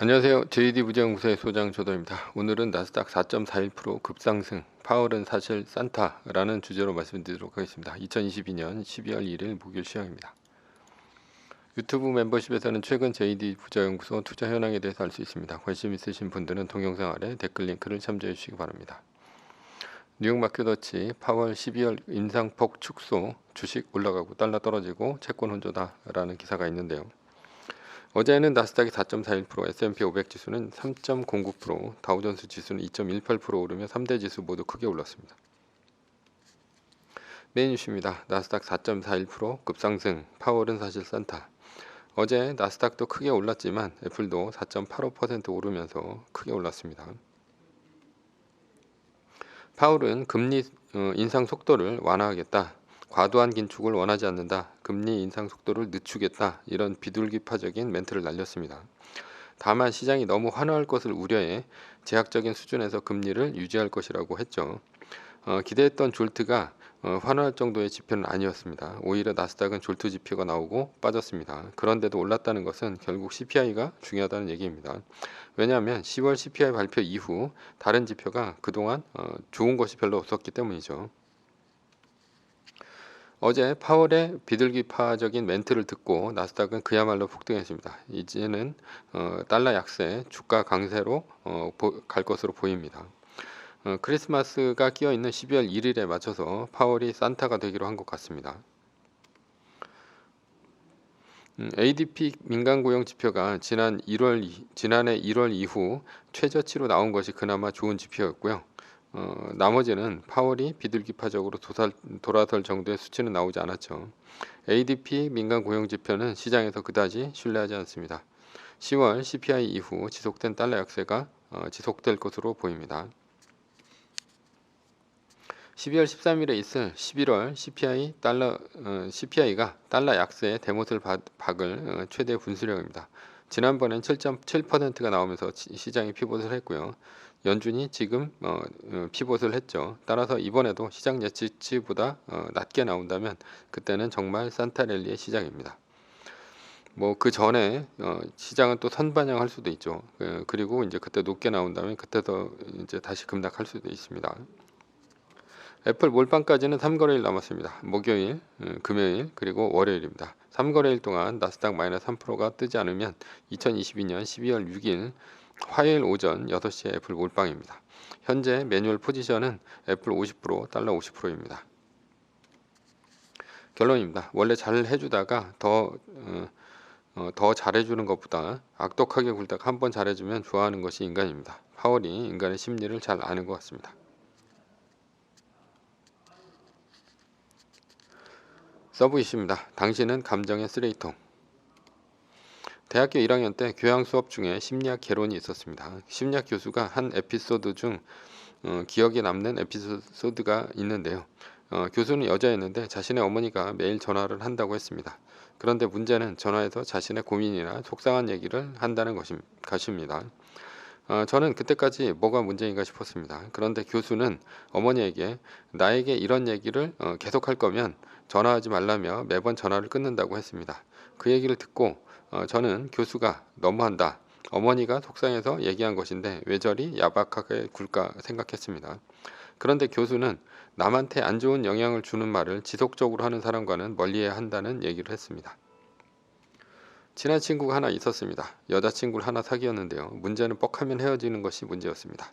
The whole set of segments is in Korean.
안녕하세요. JD 부장연구소의 소장 조던입니다. 오늘은 나스닥 4.41% 급상승, 파월은 사실 산타라는 주제로 말씀드리도록 하겠습니다. 2022년 12월 1일 목요일 시황입니다. 유튜브 멤버십에서는 최근 JD 부자연구소 투자 현황에 대해서 알 수 있습니다. 관심 있으신 분들은 동영상 아래 댓글 링크를 참조해 주시기 바랍니다. 뉴욕 마켓워치 파월 12월 인상폭 축소, 주식 올라가고 달러 떨어지고 채권 혼조다라는 기사가 있는데요. 어제는 나스닥이 4.41%, S&P 500 지수는 3.09%, 다우존스 지수는 2.18% 오르며 3대 지수 모두 크게 올랐습니다. 메인 뉴스입니다. 나스닥 4.41% 급상승, 파월은 사실 산타. 어제 나스닥도 크게 올랐지만 애플도 4.85% 오르면서 크게 올랐습니다. 파월은 금리 인상 속도를 완화하겠다. 과도한 긴축을 원하지 않는다. 금리 인상 속도를 늦추겠다. 이런 비둘기파적인 멘트를 날렸습니다. 다만 시장이 너무 환호할 것을 우려해 제약적인 수준에서 금리를 유지할 것이라고 했죠. 기대했던 졸트가 환호할 정도의 지표는 아니었습니다. 오히려 나스닥은 졸트 지표가 나오고 빠졌습니다. 그런데도 올랐다는 것은 결국 CPI가 중요하다는 얘기입니다. 왜냐하면 10월 CPI 발표 이후 다른 지표가 그동안 좋은 것이 별로 없었기 때문이죠. 어제 파월의 비둘기파적인 멘트를 듣고 나스닥은 그야말로 폭등했습니다. 이제는 달러 약세, 주가 강세로 갈 것으로 보입니다. 크리스마스가 끼어있는 12월 1일에 맞춰서 파월이 산타가 되기로 한 것 같습니다. ADP 민간 고용 지표가 지난해 1월 이후 최저치로 나온 것이 그나마 좋은 지표였고요. 나머지는 파월이 비둘기파적으로 돌아설 정도의 수치는 나오지 않았죠. ADP 민간 고용 지표는 시장에서 그다지 신뢰하지 않습니다. 10월 CPI 이후 지속된 달러 약세가 지속될 것으로 보입니다. 12월 13일에 있을 11월 CPI가 달러 약세의 대못을 박을 최대 분수령입니다. 지난번엔 7.7%가 나오면서 시장이 피봇을 했고요. 연준이 지금 피봇을 했죠. 따라서 이번에도 시장 예측치보다 낮게 나온다면 그때는 정말 산타랠리의 시작입니다. 뭐 그 전에 시장은 또 선반영할 수도 있죠. 그리고 이제 그때 높게 나온다면 그때도 이제 다시 급락할 수도 있습니다. 애플 몰빵까지는 3거래일 남았습니다. 목요일, 금요일, 그리고 월요일입니다. 3거래일 동안 나스닥 마이너스 3%가 뜨지 않으면 2022년 12월 6일 화요일 오전 6시에 애플 몰빵입니다. 현재 매뉴얼 포지션은 애플 50%, 달러 50%입니다. 결론입니다. 원래 잘 해주다가 더 잘해주는 것보다 악독하게 굴다가 한번 잘해주면 좋아하는 것이 인간입니다. 파월이 인간의 심리를 잘 아는 것 같습니다. 서브 이슈입니다. 당신은 감정의 쓰레기통. 대학교 1학년 때 교양 수업 중에 심리학 개론이 있었습니다. 심리학 교수가 한 에피소드 중 기억에 남는 에피소드가 있는데요. 교수는 여자였는데 자신의 어머니가 매일 전화를 한다고 했습니다. 그런데 문제는 전화에서 자신의 고민이나 속상한 얘기를 한다는 것입니다. 저는 그때까지 뭐가 문제인가 싶었습니다. 그런데 교수는 어머니에게 나에게 이런 얘기를 계속할 거면 전화하지 말라며 매번 전화를 끊는다고 했습니다. 그 얘기를 듣고 저는 교수가 너무한다. 어머니가 속상해서 얘기한 것인데 왜 저리 야박하게 굴까 생각했습니다. 그런데 교수는 남한테 안 좋은 영향을 주는 말을 지속적으로 하는 사람과는 멀리해야 한다는 얘기를 했습니다. 친한 친구가 하나 있었습니다. 여자친구를 하나 사귀었는데요. 문제는 뻑하면 헤어지는 것이 문제였습니다.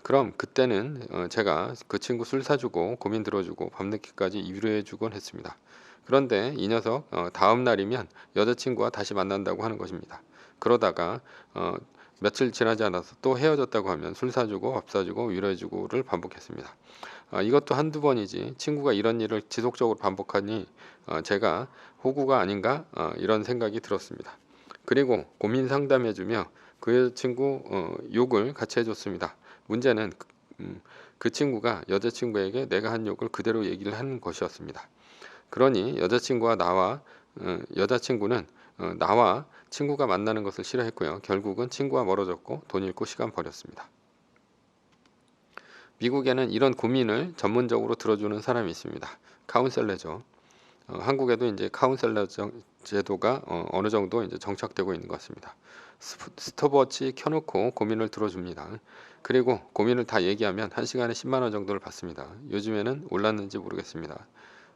그럼 그때는 제가 그 친구 술 사주고 고민 들어주고 밤늦게까지 위로해주곤 했습니다. 그런데 이 녀석 다음 날이면 여자친구와 다시 만난다고 하는 것입니다. 그러다가 며칠 지나지 않아서 또 헤어졌다고 하면 술 사주고 밥 사주고 위로해주고를 반복했습니다. 이것도 한두 번이지 친구가 이런 일을 지속적으로 반복하니 제가 호구가 아닌가 이런 생각이 들었습니다. 그리고 고민 상담해주며 그 친구 욕을 같이 해줬습니다. 문제는 그 친구가 여자친구에게 내가 한 욕을 그대로 얘기를 하는 것이었습니다. 그러니 여자친구는 나와 친구가 만나는 것을 싫어했고요. 결국은 친구와 멀어졌고 돈 잃고 시간 버렸습니다. 미국에는 이런 고민을 전문적으로 들어주는 사람이 있습니다. 카운셀러죠. 한국에도 이제 카운셀러 제도가 어느 정도 이제 정착되고 있는 것 같습니다. 스톱워치 켜놓고 고민을 들어줍니다. 그리고 고민을 다 얘기하면 1시간에 10만 원 정도를 받습니다. 요즘에는 올랐는지 모르겠습니다.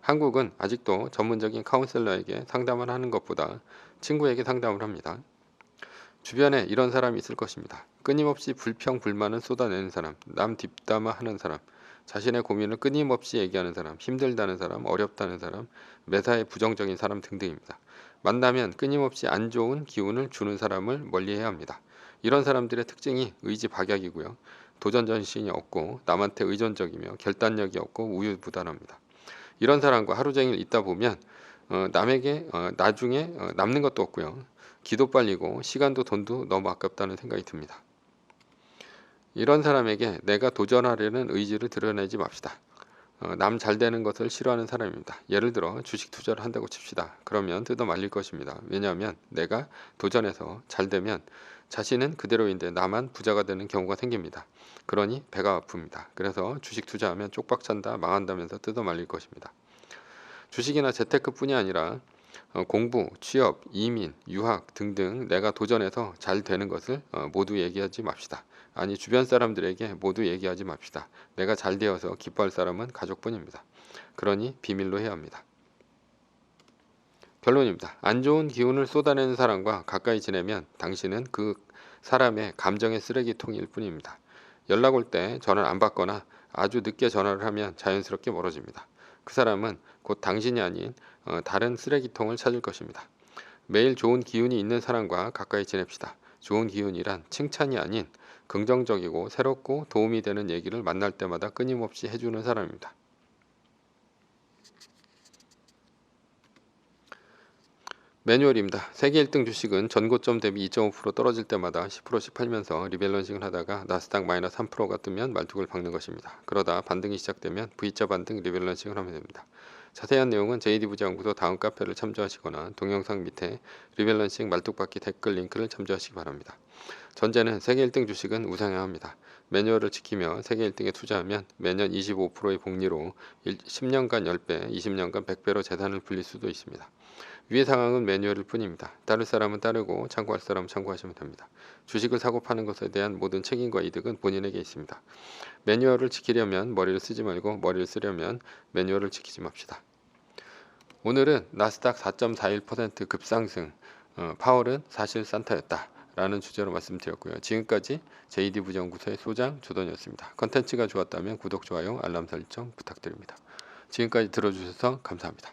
한국은 아직도 전문적인 카운셀러에게 상담을 하는 것보다 친구에게 상담을 합니다. 주변에 이런 사람이 있을 것입니다. 끊임없이 불평, 불만을 쏟아내는 사람, 남 뒷담화하는 사람, 자신의 고민을 끊임없이 얘기하는 사람, 힘들다는 사람, 어렵다는 사람, 매사에 부정적인 사람 등등입니다. 만나면 끊임없이 안 좋은 기운을 주는 사람을 멀리해야 합니다. 이런 사람들의 특징이 의지박약이고요. 도전정신이 없고 남한테 의존적이며 결단력이 없고 우유부단합니다. 이런 사람과 하루 종일 있다 보면 남에게 나중에 남는 것도 없고요. 기도 빨리고 시간도 돈도 너무 아깝다는 생각이 듭니다. 이런 사람에게 내가 도전하려는 의지를 드러내지 맙시다. 남 잘 되는 것을 싫어하는 사람입니다. 예를 들어 주식 투자를 한다고 칩시다. 그러면 뜯어 말릴 것입니다. 왜냐하면 내가 도전해서 잘 되면 자신은 그대로인데 나만 부자가 되는 경우가 생깁니다. 그러니 배가 아픕니다. 그래서 주식 투자하면 쪽박 찬다 망한다면서 뜯어 말릴 것입니다. 주식이나 재테크뿐이 아니라 공부, 취업, 이민, 유학 등등 내가 도전해서 잘 되는 것을 모두 얘기하지 맙시다. 아니 주변 사람들에게 모두 얘기하지 맙시다. 내가 잘 되어서 기뻐할 사람은 가족뿐입니다. 그러니 비밀로 해야 합니다. 결론입니다. 안 좋은 기운을 쏟아내는 사람과 가까이 지내면 당신은 그 사람의 감정의 쓰레기통일 뿐입니다. 연락 올 때 전화를 안 받거나 아주 늦게 전화를 하면 자연스럽게 멀어집니다. 그 사람은 곧 당신이 아닌 다른 쓰레기통을 찾을 것입니다. 매일 좋은 기운이 있는 사람과 가까이 지냅시다. 좋은 기운이란 칭찬이 아닌 긍정적이고 새롭고 도움이 되는 얘기를 만날 때마다 끊임없이 해주는 사람입니다. 매뉴얼입니다. 세계 1등 주식은 전고점 대비 2.5% 떨어질 때마다 10%씩 팔면서 리밸런싱을 하다가 나스닥 마이너스 3%가 뜨면 말뚝을 박는 것입니다. 그러다 반등이 시작되면 V자 반등 리밸런싱을 하면 됩니다. 자세한 내용은 JD부장구도 다음 카페를 참조하시거나 동영상 밑에 리밸런싱 말뚝박기 댓글 링크를 참조하시기 바랍니다. 전제는 세계 1등 주식은 우상향 합니다. 매뉴얼을 지키며 세계 1등에 투자하면 매년 25%의 복리로 10년간 10배, 20년간 100배로 재산을 불릴 수도 있습니다. 위의 상황은 매뉴얼일 뿐입니다. 따를 사람은 따르고 참고할 사람은 참고하시면 됩니다. 주식을 사고 파는 것에 대한 모든 책임과 이득은 본인에게 있습니다. 매뉴얼을 지키려면 머리를 쓰지 말고 머리를 쓰려면 매뉴얼을 지키지 맙시다. 오늘은 나스닥 4.41% 급상승, 파월은 사실 산타였다 라는 주제로 말씀드렸고요. 지금까지 JD부정구소의 소장 조던이었습니다. 컨텐츠가 좋았다면 구독, 좋아요, 알람 설정 부탁드립니다. 지금까지 들어주셔서 감사합니다.